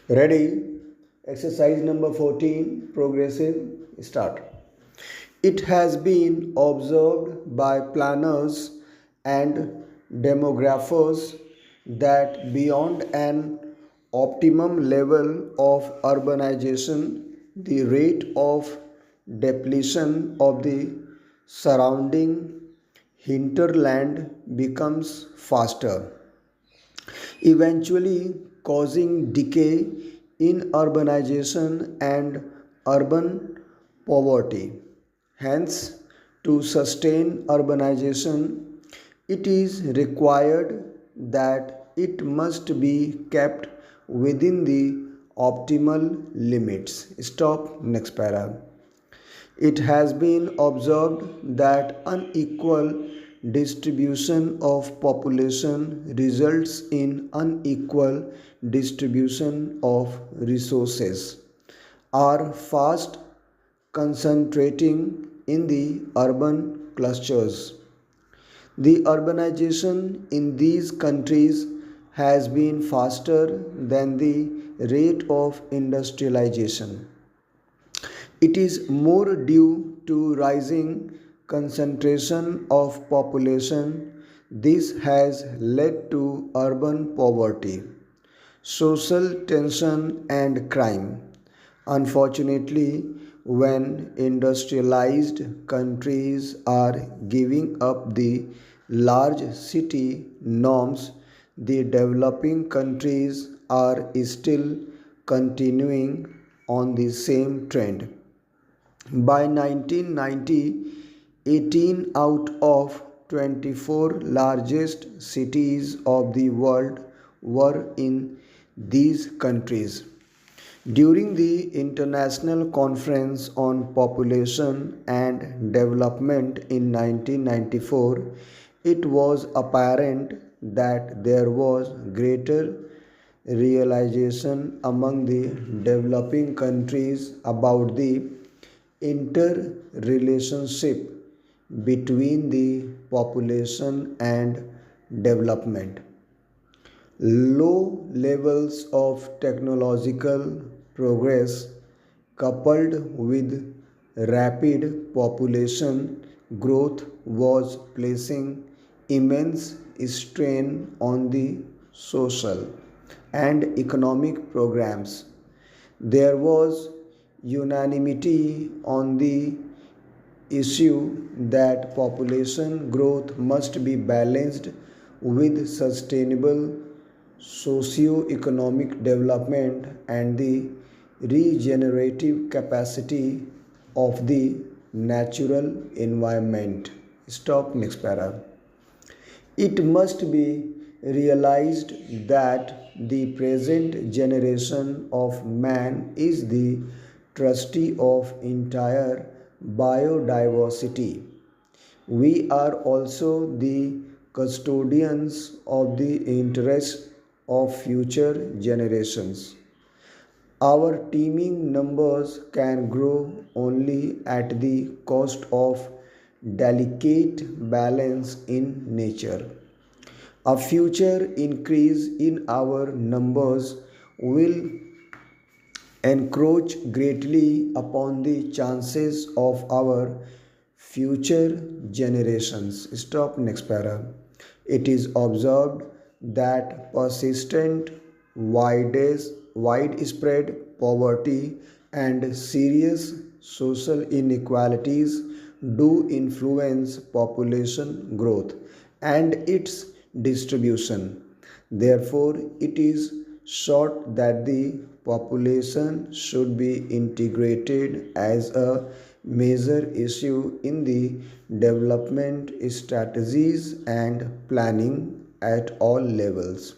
Ready? Exercise number 14, progressive, start. It has been observed by planners and demographers that beyond an optimum level of urbanization, the rate of depletion of the surrounding hinterland becomes faster, eventually causing decay in urbanization and urban poverty. Hence, to sustain urbanization, it is required that it must be kept within the optimal limits. Stop, next para. It has been observed that unequal distribution of population results in unequal distribution of resources, are fast concentrating in the urban clusters. The urbanization in these countries has been faster than the rate of industrialization. It is more due to rising concentration of population. This has led to urban poverty, social tension, and crime. Unfortunately, when industrialized countries are giving up the large city norms, the developing countries are still continuing on the same trend. By 1990, 18 out of 24 largest cities of the world were in these countries. During the International Conference on Population and Development in 1994, it was apparent that there was greater realization among the developing countries about the interrelationship between the population and development. Low levels of technological progress coupled with rapid population growth was placing immense strain on the social and economic programs. There was unanimity on the issue that population growth must be balanced with sustainable socio-economic development and the regenerative capacity of the natural environment. Stop, next para. It must be realized that the present generation of man is the trustee of entire biodiversity. We are also the custodians of the interests of future generations. Our teeming numbers can grow only at the cost of delicate balance in nature. A future increase in our numbers will encroach greatly upon the chances of our future generations. Stop, next para. It is observed that persistent, widespread poverty and serious social inequalities do influence population growth and its distribution. Therefore, it is sought that the population should be integrated as a major issue in the development strategies and planning at all levels.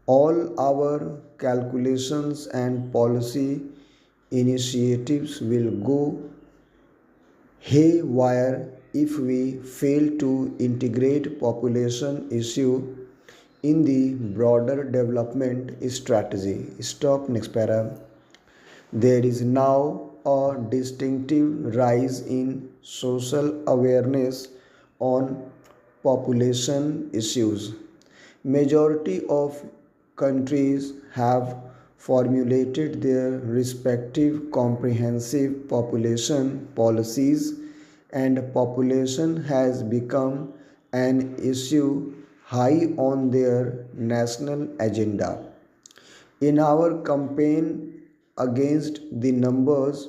All our calculations and policy initiatives will go haywire if we fail to integrate population issue in the broader development strategy. Stop, next para. There is now a distinctive rise in social awareness on population issues. Majority of countries have formulated their respective comprehensive population policies, and population has become an issue high on their national agenda. In our campaign against the numbers,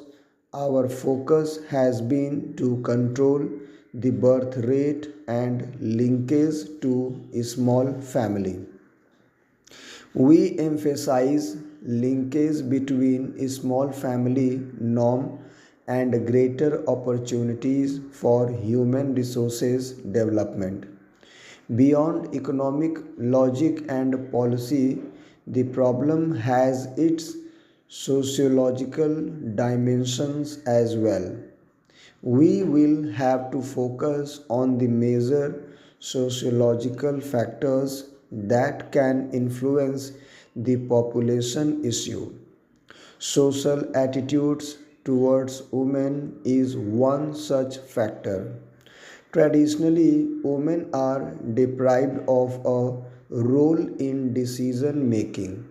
our focus has been to control the birth rate and linkage to a small family. We emphasize linkage between a small family norm and greater opportunities for human resources development. Beyond economic logic and policy, the problem has its sociological dimensions as well. We will have to focus on the major sociological factors that can influence the population issue. Social attitudes towards women is one such factor. Traditionally, women are deprived of a role in decision making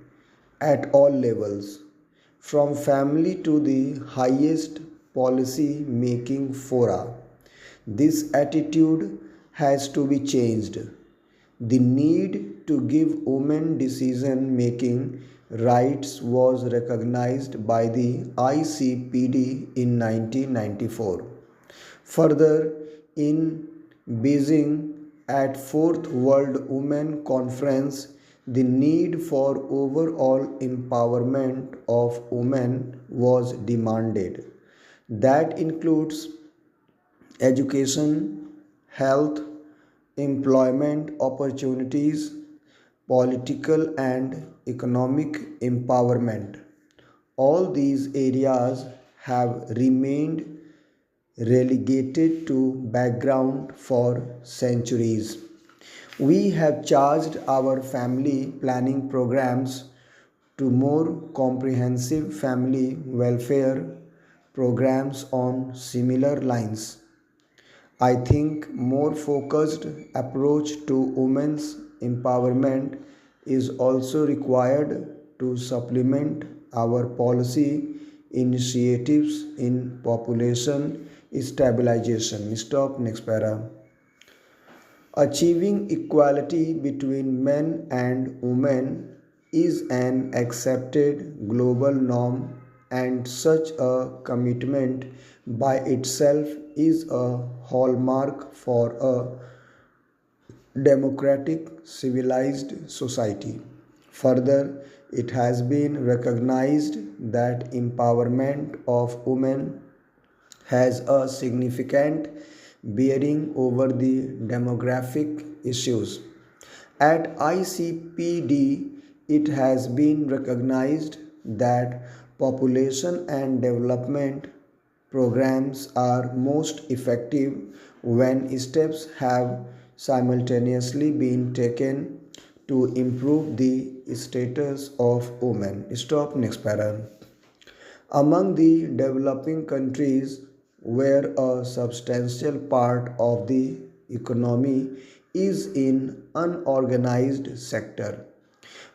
at all levels, from family to the highest policy making fora. This attitude has to be changed. The need to give women decision making rights was recognized by the ICPD in 1994. Further, in Beijing at Fourth World Women Conference, the need for overall empowerment of women was demanded. That includes education, health, employment opportunities, political and economic empowerment. All these areas have remained relegated to background for centuries. We have charged our family planning programs to more comprehensive family welfare programs on similar lines. I think more focused approach to women's empowerment is also required to supplement our policy initiatives in population stabilization. Stop next para. Achieving equality between men and women is an accepted global norm, and such a commitment by itself is a hallmark for a democratic, civilized society. Further, it has been recognized that empowerment of women has a significant bearing over the demographic issues. At ICPD, it has been recognized that population and development programs are most effective when steps have simultaneously been taken to improve the status of women. Stop next para. Among the developing countries where a substantial part of the economy is in unorganized sector,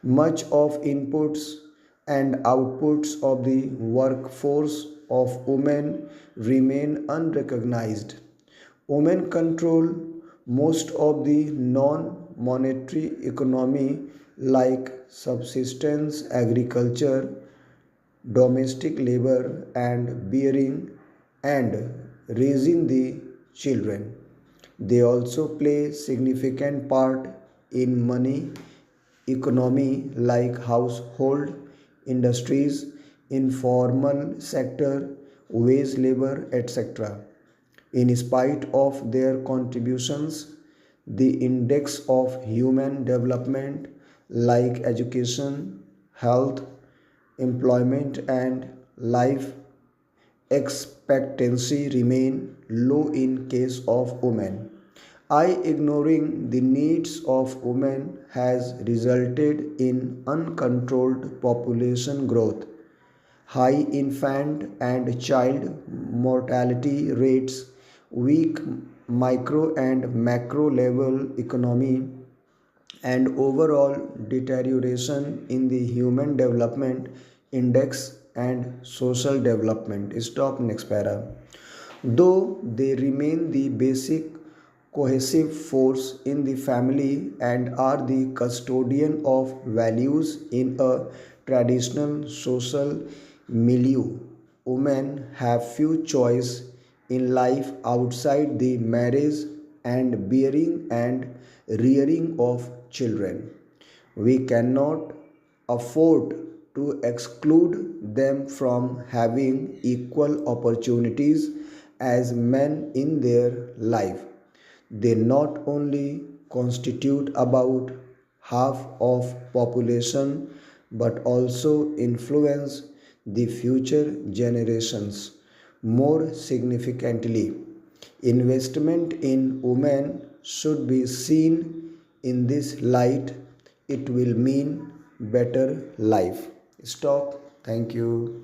much of inputs and outputs of the workforce of women remain unrecognized. Women control most of the non-monetary economy like subsistence agriculture, domestic labor and bearing and raising the children. They also play significant part in money economy like household industries, informal sector, wage labor, etc. In spite of their contributions, the index of human development like education, health, employment and life expectancy remain low in case of women. I ignoring the needs of women has resulted in uncontrolled population growth, high infant and child mortality rates, weak micro and macro level economy, and overall deterioration in the Human Development Index and social development. Stop next para. Though they remain the basic cohesive force in the family and are the custodian of values in a traditional social milieu, women have few choice in life outside the marriage and bearing and rearing of children. We cannot afford to exclude them from having equal opportunities as men in their life. They not only constitute about half of population but also influence the future generations. More significantly, investment in women should be seen in this light. It will mean better life. Stop. Thank you.